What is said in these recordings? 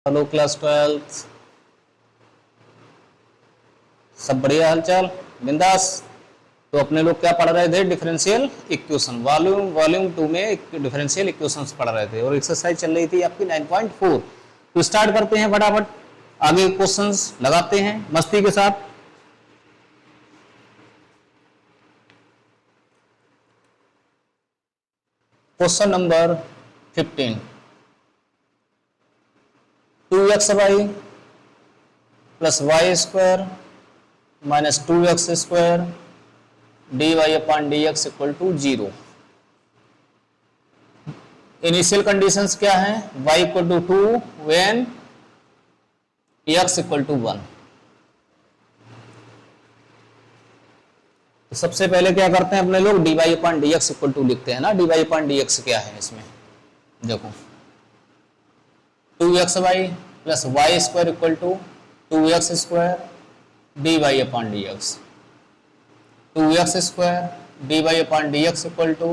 Hello class 12th, सब बढ़िया हालचाल बिंदास। तो अपने लोग क्या पढ़ रहे थे? Differential equation. वॉल्यूम 2 में डिफरेंशियल इक्वेशंस पढ़ रहे थे और एक्सरसाइज चल रही थी आपकी 9.4। तो स्टार्ट करते हैं फटाफट, आगे क्वेश्चंस लगाते हैं मस्ती के साथ। Question number 15, 2xy plus y square minus 2x square dy upon dx equal to 0। Initial conditions क्या है? y equal to 2 when x equal to 1। तो सबसे पहले क्या करते हैं अपने लोग? dy upon dx equal to लिखते हैं ना। dy अपॉन dx क्या है इसमें? देखो 2xy plus y square equal to 2x square dy upon dx। 2x square dy upon dx equal टू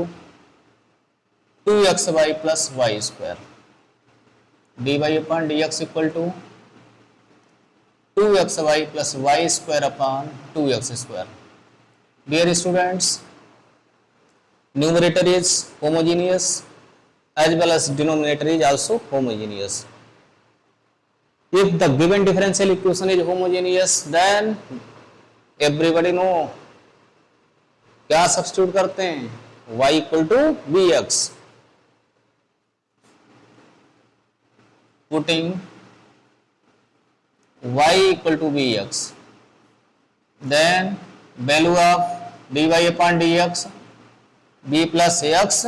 2xy plus y square dy upon dx equal टू 2xy plus y square upon 2x square. Dear students, numerator is homogeneous as well as denominator is also homogeneous. If the given differential equation is homogeneous, then everybody know क्या substitute करते हैं? y equal to bx, putting y equal to bx, then value of dy upon dx b plus x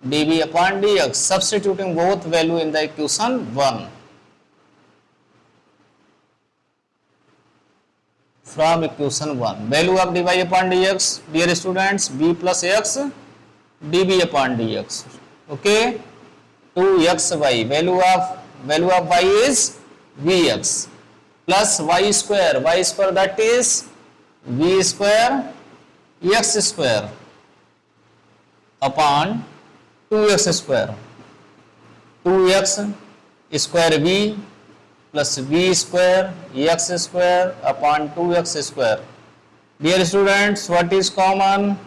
db upon dx, substituting both value in the equation 1 from equation 1. Value of dy upon dx, dear students, b plus x db upon dx. Okay, 2xy, value of y is vx plus y square that is v square x square upon 2x square, 2x square v plus v square x square upon 2x square. Dear students, what is common?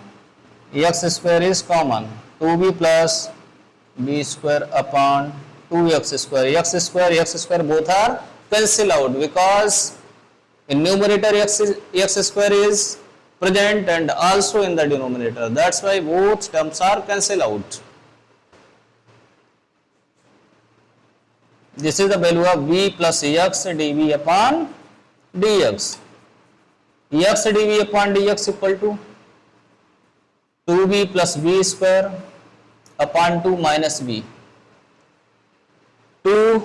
x square is common, 2b plus b square upon 2x square. X square both are cancel out because in numerator x square is present and also in the denominator. That's why both terms are cancel out. This is the value of v plus x dv upon dx. x dv upon dx equal to 2b plus b square upon 2 minus b. 2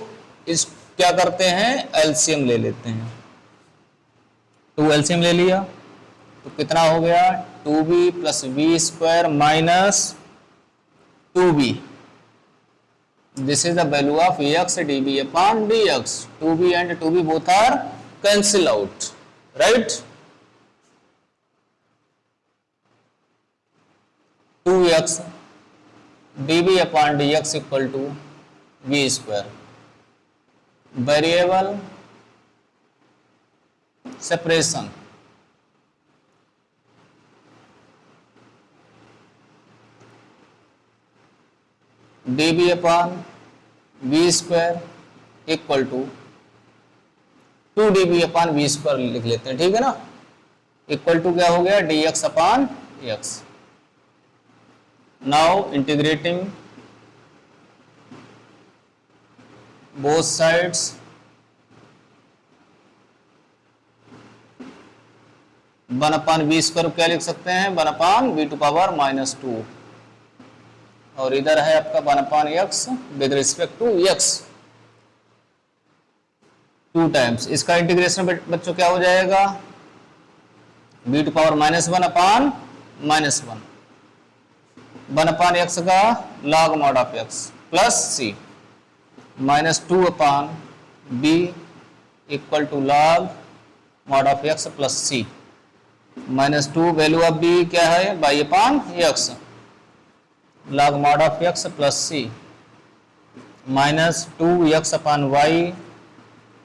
इस क्या करते हैं? LCM ले लेते हैं। 2 LCM ले लिया तो कितना हो गया? 2b plus b square minus 2b. This is the value of x db upon dx. 2b and 2b both are cancel out, right? 2x db upon dx equal to v square. Variable separation. db upon v square equal to 2 db upon v square लिख लेते हैं, ठीक है ना। Equal to क्या हो गया? dx upon x. Now integrating both sides, one upon V square क्या लिख सकते हैं? 1 upon V to power minus 2 और इधर है आपका 1 upon X with respect to X 2 times. इसका इंटीग्रेशन बच्चों क्या हो जाएगा? B to power minus 1 upon minus 1 upon X का log mod of X plus C minus 2 upon B equal to log mod of X plus C minus 2 value of b क्या है? Y upon x log mod of x plus c minus 2x upon y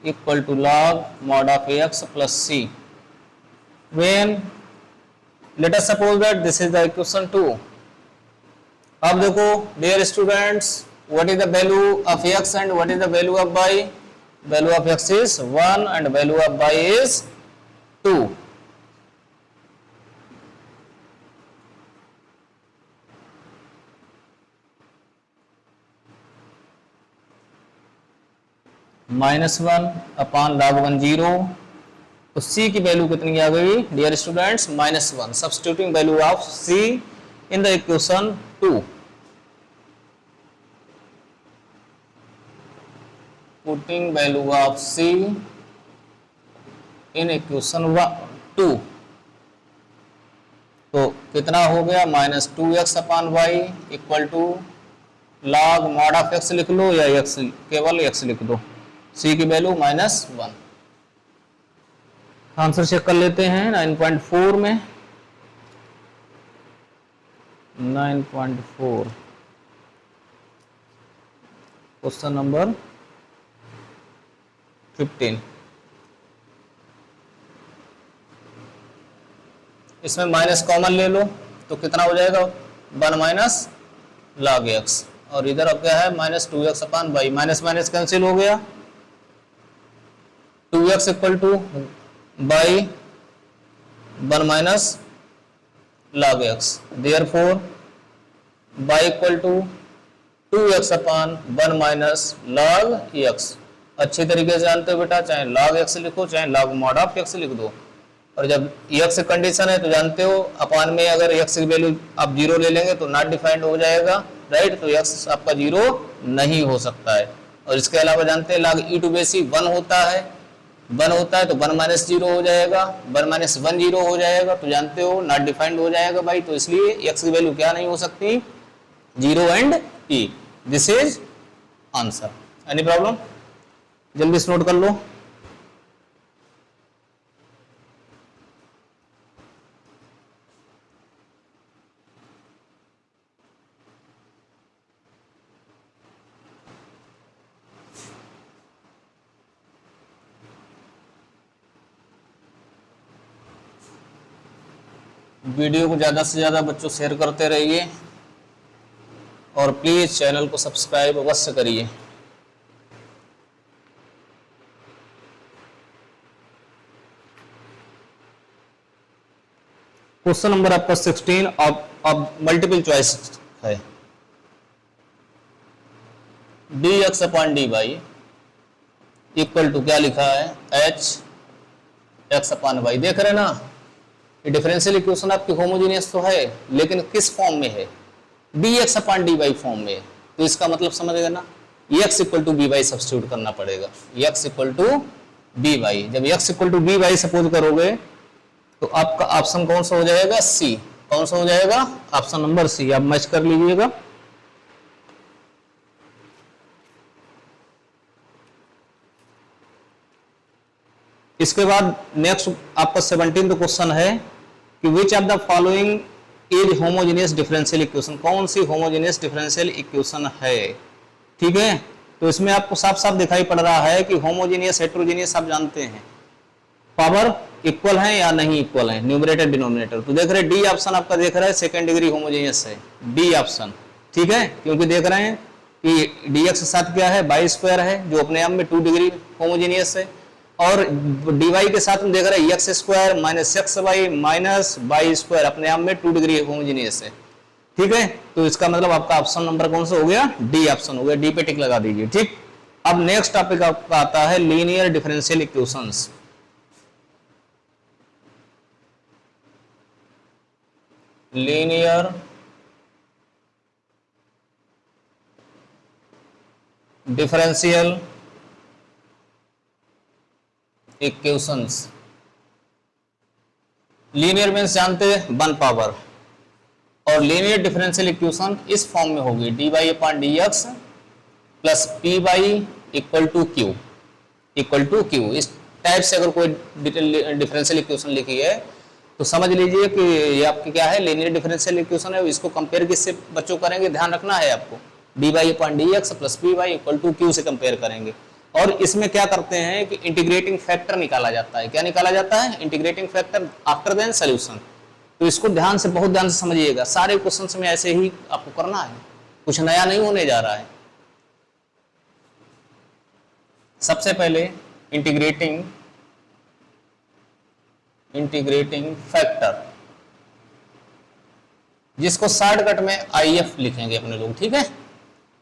equal to log mod of x plus c. When let us suppose that this is the equation 2. अब देखो dear students, what is the value of x and what is the value of y? Value of x is 1 and value of y is 2. -1 upon log 1 0. तो c की value कितनी आ गई dear students? -1. Substituting value of c in the equation 2. Putting value of c in equation 2. तो कितना हो गया? -2x upon y equal to log mod of x लिख लो या x केवल x लिख दो. c की वैल्यू -1. आंसर चेक कर लेते हैं 9.4 में. 9.4 क्वेश्चन नंबर 15. इसमें माइनस कॉमन ले लो तो कितना हो जाएगा? 1 माइनस log x. और इधर अब क्या है? -2x upon y. Minus minus cancel हो गया. 2x equal to y 1 minus log x. Therefore y equal to 2x upon 1 minus log x. अच्छी तरीके से जानते हो बेटा, चाहे log x लिखो चाहे log mod ऑफ x लिख दो. और जब x कंडीशन है तो जानते हो अपॉन में अगर x की वैल्यू आप 0 ले लेंगे तो नॉट डिफाइंड हो जाएगा, राइट. तो x आपका 0 नहीं हो सकता है. और इसके अलावा जानते हैं log e टू बेसी 1 होता है. 1 होता है तो 1 माइनस 0 हो जाएगा. 1 माइनस 1 0 हो जाएगा. तो जानते हो नॉट डिफाइंड हो जाएगा भाई. तो इसलिए x की वैल्यू क्या नहीं हो सकती? 0 and e. This is answer. Any problem? जल्दी से नोट कर लो. वीडियो को ज़्यादा से ज़्यादा बच्चों शेयर करते रहिए और प्लीज़ चैनल को सब्सक्राइब अवश्य करिए. क्वेश्चन नंबर आपका 16 अब मल्टीपल चॉइस है. dx upon dy equal to क्या लिखा है? h x upon y. देख रहे ना, डिफरेंशियल इक्वेशन आपकी होमोजेनियस तो है लेकिन किस फॉर्म में है? dx अपॉन dy फॉर्म में. तो इसका मतलब समझ गए ना, x equal to by substitute करना पड़ेगा. x equal to by. जब x equal to by suppose करोगे तो आपका ऑप्शन कौन सा हो जाएगा? c. कौन सा हो जाएगा? Option number c. आप मैच कर लीजिएगा. इसके बाद नेक्स्ट आपका 17 क्वेश्चन है कि which of the following is homogeneous differential equation. कौन सी होमोजेनियस डिफरेंशियल इक्वेशन है? ठीक है. तो इसमें आपको साफ साफ दिखाई पड़ रहा है कि होमोजेनियस हेटेरोजेनियस आप जानते हैं, पावर इक्वल है या नहीं इक्वल है, न्यूमरेटर डिनोमिनेटर. तो देख रहे हैं डी ऑप्शन आपका देख रहा है सेकेंड डिग्री होमोजेनियस है. डी ऑप्शन ठीक है, क्योंकि देख रहे हैं कि डी एक्स के साथ क्या है? बाई स्क्वायर है जो अपने आप में 2 डिग्री होमोजेनियस है. और dy के साथ में देख रहे हैं x square minus x y minus y square अपने आप में 2 डिग्री होमोजेनियस है. ठीक है. तो इसका मतलब आपका ऑप्शन नंबर कौन सा हो गया? डी ऑप्शन हो गया. डी पे टिक लगा दीजिए. ठीक. अब नेक्स्ट टॉपिक आपका आता है linear differential equations. Linear differential equations. Linear means जानते हैं 1 पावर. और लीनियर डिफरेंशियल इक्वेशन इस फॉर्म में होगी dy upon dx plus py equal to q. इस टाइप से अगर कोई डिफरेंशियल इक्वेशन लिखी है तो समझ लीजिए कि ये आपकी क्या है? लीनियर डिफरेंशियल इक्वेशन है. इसको कंपेयर किससे बच्चों करेंगे? ध्यान रखना है आपको. D Y upon D x plus P Y equal to q से कंपेयर करेंगे। और इसमें क्या करते हैं कि इंटीग्रेटिंग फैक्टर निकाला जाता है। क्या निकाला जाता है? Integrating factor after then solution. तो इसको ध्यान से, बहुत ध्यान से समझिएगा, सारे क्वेश्चंस में ऐसे ही आपको करना है, कुछ नया नहीं होने जा रहा है। सबसे पहले इंटीग्रेटिंग फैक्टर, जिसको शॉर्टकट में IF लिखेंगे अपने लोग, ठीक है।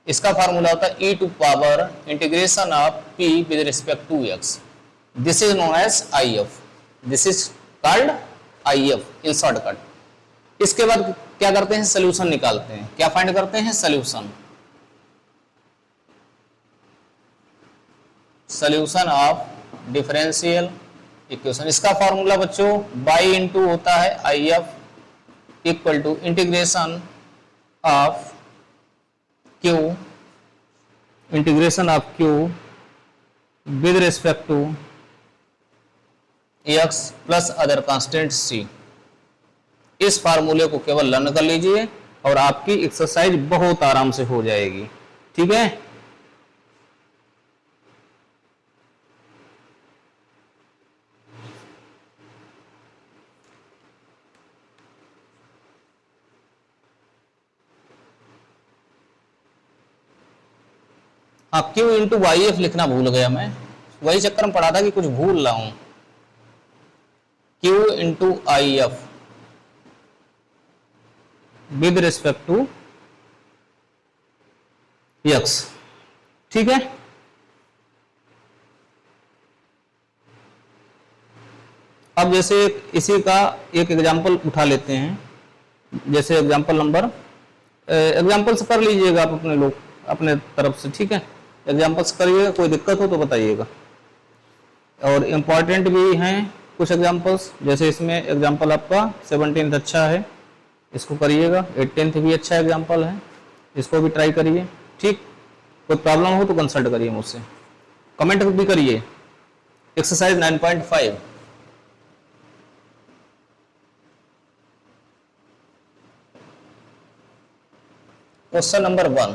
इसका फार्मूला होता है e to power integration of p with respect to x, this is known as IF, this is called IF in shortcut. इसके बाद क्या करते हैं? सोल्यूशन निकालते हैं। क्या फाइंड करते हैं? Solution of differential equation. इसका फार्मूला बच्चों बाई इंटू होता है IF equal to integration of Q with respect to x plus other constant C। इस फार्मूले को केवल लर्न कर लीजिए और आपकी एक्सरसाइज बहुत आराम से हो जाएगी, ठीक है। हाँ, Q इंटू YF लिखना भूल गया मैं, वही चक्कर में पढ़ा था कि कुछ भूल रहा हूं। Q into IF with respect to x, ठीक है। अब जैसे इसी का एक एग्जांपल उठा लेते हैं, जैसे एग्जांपल नंबर, एग्जांपल से कर लीजिएगा आप अपने लोग अपने तरफ से, ठीक है। एग्जांपल्स करिएगा, कोई दिक्कत हो तो बताइएगा। और इम्पॉर्टेंट भी हैं कुछ एग्जांपल्स, जैसे इसमें एग्जांपल आपका 17th अच्छा है, इसको करिएगा। 18th भी अच्छा एग्जांपल है, इसको भी ट्राई करिए, ठीक। कोई प्रॉब्लम हो तो कंसल्ट करिए मुझसे, कमेंट भी करिए। Exercise 9.5, question number 1।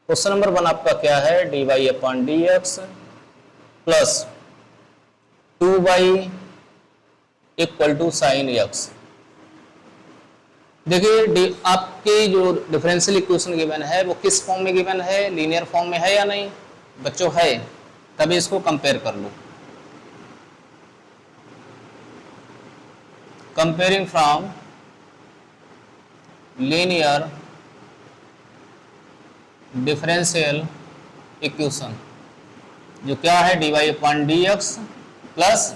Question number 1 आपका क्या है? D Y upon D x plus 2y equal to sine x. देखिए आपकी जो डिफरेंशियल इक्वेशन गिवन है वो किस फॉर्म में गिवन है? लीनियर फॉर्म में है या नहीं बच्चों? है, तभी इसको कंपेयर कर लो। Comparing from linear differential equation, जो क्या है? D Y upon D x plus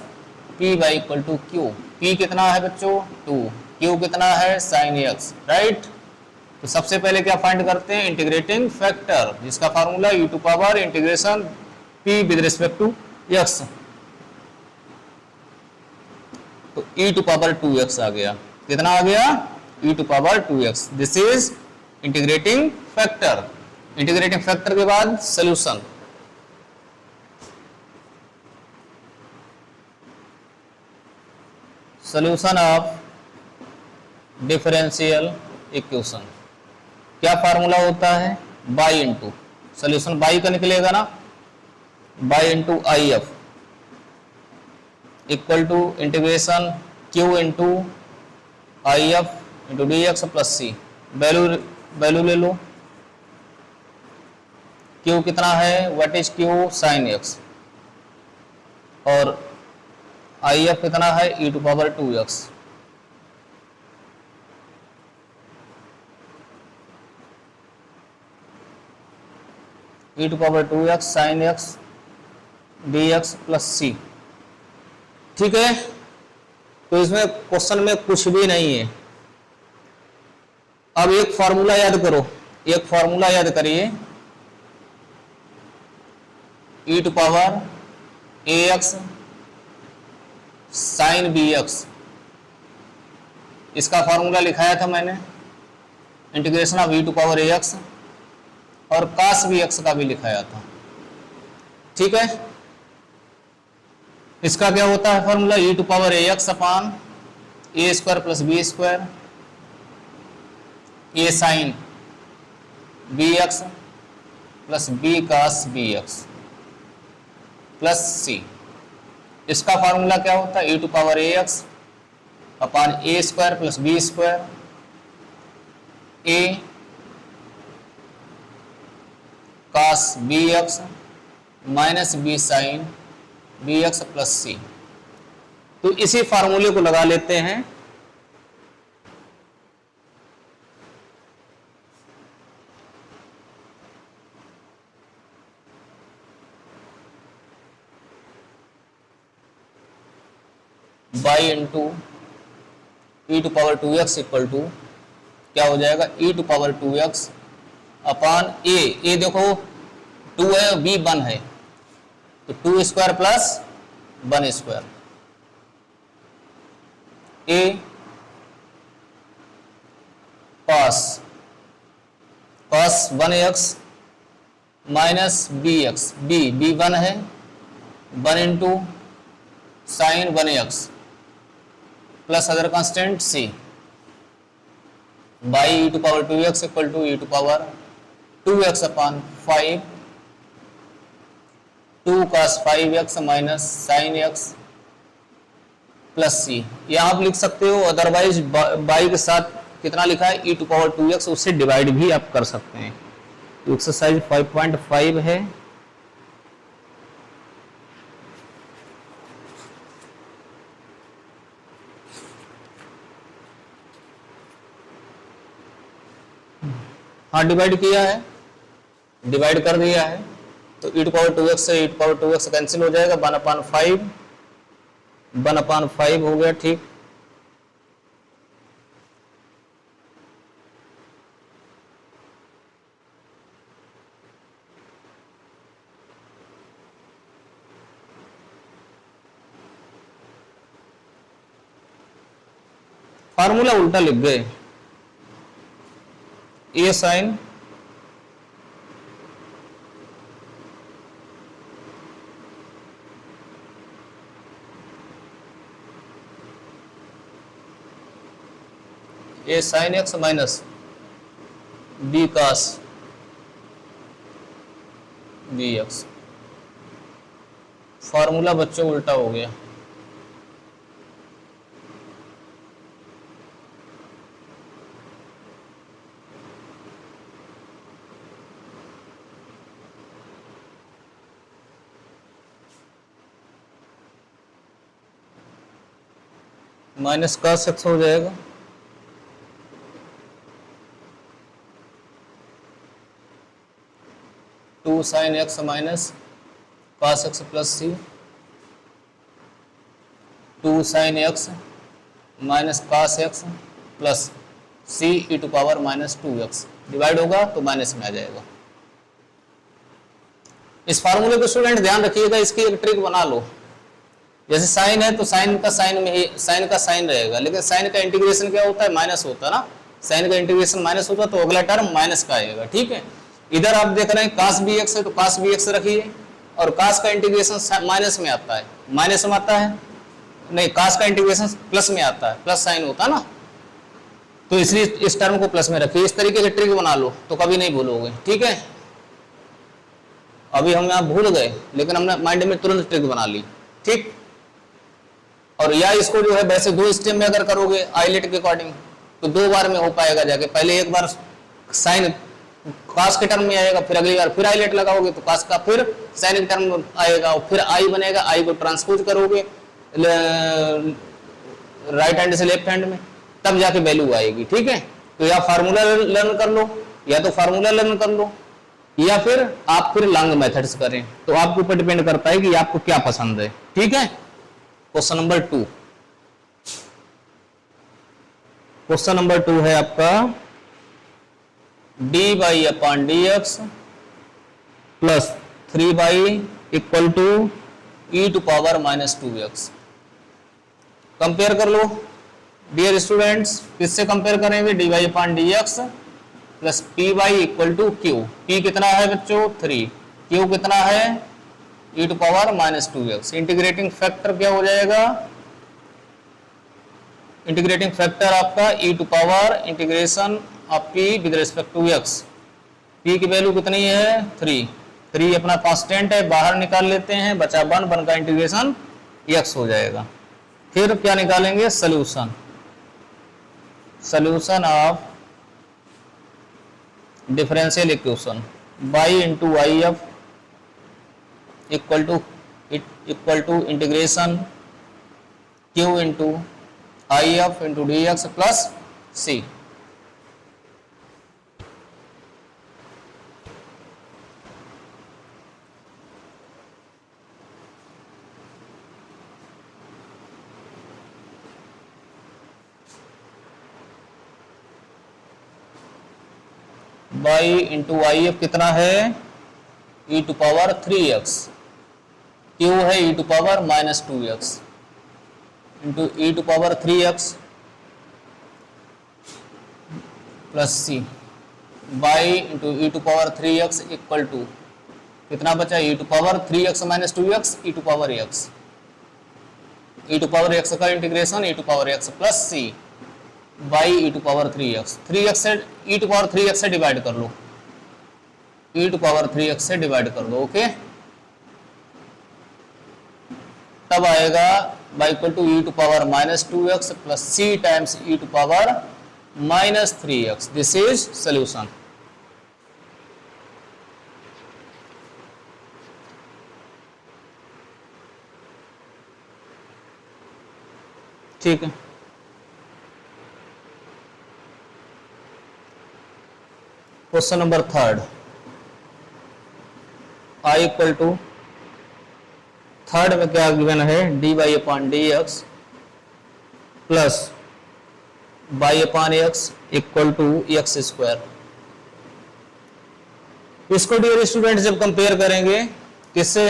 P Y equal to Q. P कितना है बच्चों? 2। क्यू कितना है? Sine X, right. तो सबसे पहले क्या फाइंड करते हैं? इंटीग्रेटिंग फैक्टर, जिसका formula e to power integration p with respect to x। तो e टू पावर 2x आ गया। कितना आ गया? e to power 2x। This is integrating factor. Integrating factor के बाद solution. Solution of differential equation, क्या फार्मूला होता है? बाई इंटू, सोल्यूशन बाई का निकलेगा ना, y into IF equal to integration Q into IF into DX plus C। Value ले लो। Q कितना है? What is Q? Sine x. और IF कितना है? e to power 2x। e to power 2x sine x dx plus c, ठीक है। तो इसमें क्वेश्चन में कुछ भी नहीं है। अब एक फॉर्मूला याद करो, एक फॉर्मूला याद करिए, e to power ax sine bx। इसका फॉर्मूला लिखाया था मैंने, integration of e to power ax, और cos bx का भी लिखाया था, ठीक है। इसका क्या होता है formula? e to power ax upon a square plus B square, a sine B X plus B cos B X plus C. इसका फॉर्मूला क्या होता है, e to power A X upon A square plus B square, A cos B X minus B sine B X plus C. तो इसी फार्मूले को लगा लेते हैं। By into E to power 2x equal to क्या हो जाएगा, e to power 2x upon A देखो 2 है, b 1 है, तो 2 square plus 1 square, A cos 1x minus B X, B 1 है, 1 into sine 1x plus other constant C by E to power 2x equal to E to power 2x upon 5, 2 cos 5x minus sine x plus C. यहाँ आप लिख सकते हो, otherwise by के साथ कितना लिखा है e टू पावर 2x, उससे डिवाइड भी आप कर सकते हैं। एक्सरसाइज 5.5 है। हाँ डिवाइड किया है, डिवाइड कर दिया है, तो e टू पावर 2x से e to power 2x cancel हो जाएगा, 1/5 1/5 हो गया, ठीक। फार्मूला उल्टा लिख गए, A sine A sine X minus B cos B X. Formula बच्चों उल्टा हो गया। माइनस कास एक्स हो जाएगा, two sine X minus cos X plus C, 2 sine X minus cos X plus C E to power minus 2x। Divide होगा तो minus में आ जाएगा। इस फार्मूले को स्टूडेंट ध्यान रखिएगा, इसकी एक ट्रिक बना लो। जैसे साइन है तो साइन का साइन में ही साइन का साइन रहेगा, लेकिन साइन का इंटीग्रेशन क्या होता है, माइनस होता है ना। साइन का इंटीग्रेशन माइनस होता है तो अगला टर्म माइनस का आएगा, ठीक है। इधर आप देख रहे हैं कास बी एक्स है तो कास बी एक्स रखिए, और कास का इंटीग्रेशन माइनस में आता है, माइनस में आता है नहीं, कास का इंटीग्रेशन प्लस में आता है, प्लस साइन होता है ना, तो इसलिए इस टर्म को प्लस में रखिए। इस तरीके की ट्रिक बना लो तो कभी नहीं भूलोगे, ठीक है। अभी हम यहाँ भूल गए, लेकिन हमने माइंड में तुरंत ट्रिक बना ली, ठीक। और या इसको जो है वैसे 2 स्टेप में अगर करोगे आईलेट के अकॉर्डिंग तो 2 बार में हो पाएगा जाके। पहले एक बार साइन कास के टर्म में आएगा, फिर अगली बार फिर आईलेट लगाओगे तो कास का फिर साइन के टर्म आएगा, और फिर आई बनेगा, आई को ट्रांसपोज करोगे राइट हैंड से लेफ्ट हैंड में, तब जाके वैल्यू आएगी, ठीक है। तो या फार्मूला लर्न कर लो, या तो फार्मूला लर्न कर लो, या फिर आप फिर लॉन्ग मेथड्स करें, तो आपके ऊपर डिपेंड करता है कि आपको क्या पसंद है, ठीक है। क्वेश्चन नंबर 2, क्वेश्चन नंबर 2 है आपका dy upon dx plus 3y equal to E to power minus 2x। Compare कर लो डियर स्टूडेंट्स, किससे कंपेयर करेंगे, dy upon dx plus py equal to q। p कितना है बच्चों 3, q कितना है E to power minus 2x। Integrating factor क्या हो जाएगा, इंटीग्रेटिंग फैक्टर आपका E to power integration of p with respect to x p की वैल्यू कितनी है 3 अपना कांस्टेंट है, बाहर निकाल लेते हैं, बचा 1 का इंटीग्रेशन x हो जाएगा। फिर क्या निकालेंगे solution of differential equation y into I F equal to integration q into I F into d x plus c. y into I F कितना है e to power 3x, q है e to power minus 2x into e to power 3x plus c. y into e to power 3x equal to कितना बचा e to power 3x minus 2x e to power x, e to power x का integration e to power x plus c y e to power 3x से e to power 3x से divide कर लो, e to power 3x से divide कर दो। Okay, तब आएगा y equal to e to power minus 2x plus c times e to power minus 3x। This is solution. ठीक है, question number 3 i equal to third में क्या given है dy upon D x plus y upon x equal to x square. इसको dear student जब compare करेंगे किससे,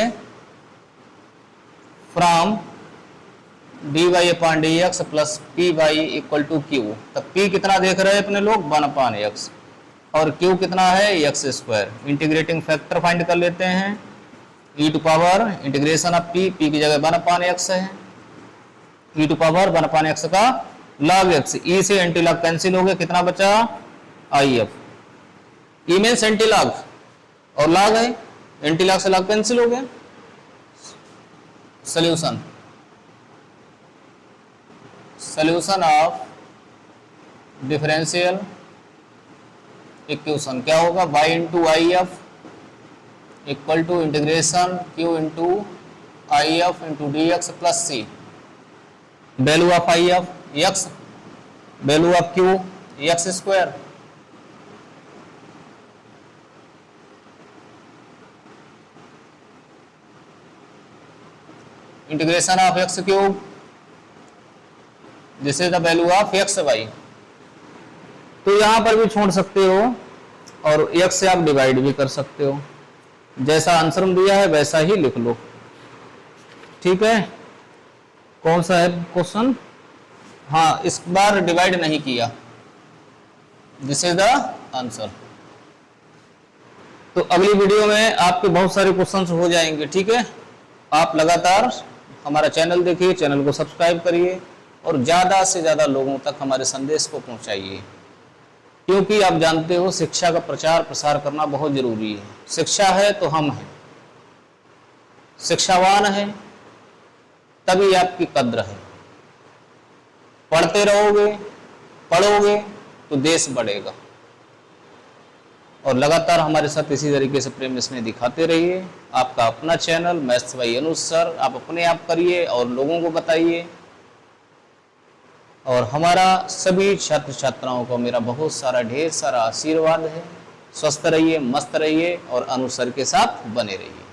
from dy upon D x plus P Y equal to q, तब p कितना देख रहे हैं अपने लोग 1 अपॉन एक्स और q कितना है x square. Integrating factor find कर लेते हैं, e to power integration of p की जगह 1 अपॉन x है, e to power 1 upon x का log x, e से एंटी लॉग कैंसिल हो गया, कितना बचा I F, e means anti log और लॉग है, एंटी लॉग से लॉग कैंसिल हो गया। सॉल्यूशन ऑफ डिफरेंशियल इक्वेशन क्या होगा, y into I F equal to integration q into I F into d x plus c. Value of I F x, value of q x square, integration of x cube, this is the value of x y. तो यहां पर भी छोड़ सकते हो और x से आप डिवाइड भी कर सकते हो, जैसा आंसर में दिया है वैसा ही लिख लो। ठीक है, कौन सा है क्वेश्चन, हाँ इस बार डिवाइड नहीं किया, दिस इज द आंसर। तो अगली वीडियो में आपके बहुत सारे क्वेश्चंस हो जाएंगे। ठीक है, आप लगातार हमारा चैनल देखिए, चैनल को सब्सक्राइब करिए और ज़्यादा से ज़्यादा लोगों तक हमारे संदेश को पहुंचाइए, क्योंकि आप जानते हो शिक्षा का प्रचार प्रसार करना बहुत जरूरी है। शिक्षा है तो हम हैं, शिक्षावान है तभी आपकी कद्र है। पढ़ते रहोगे, पढ़ोगे तो देश बढ़ेगा। और लगातार हमारे साथ इसी तरीके से प्रेम स्नेह दिखाते रहिए। आपका अपना channel maths by Anuj sir, आप अपने आप करिए और लोगों को बताइए। और हमारा सभी छात्र छात्राओं को मेरा बहुत सारा ढेर सारा आशीर्वाद है। स्वस्थ रहिए, मस्त रहिए और अनुज सर के साथ बने रहिए।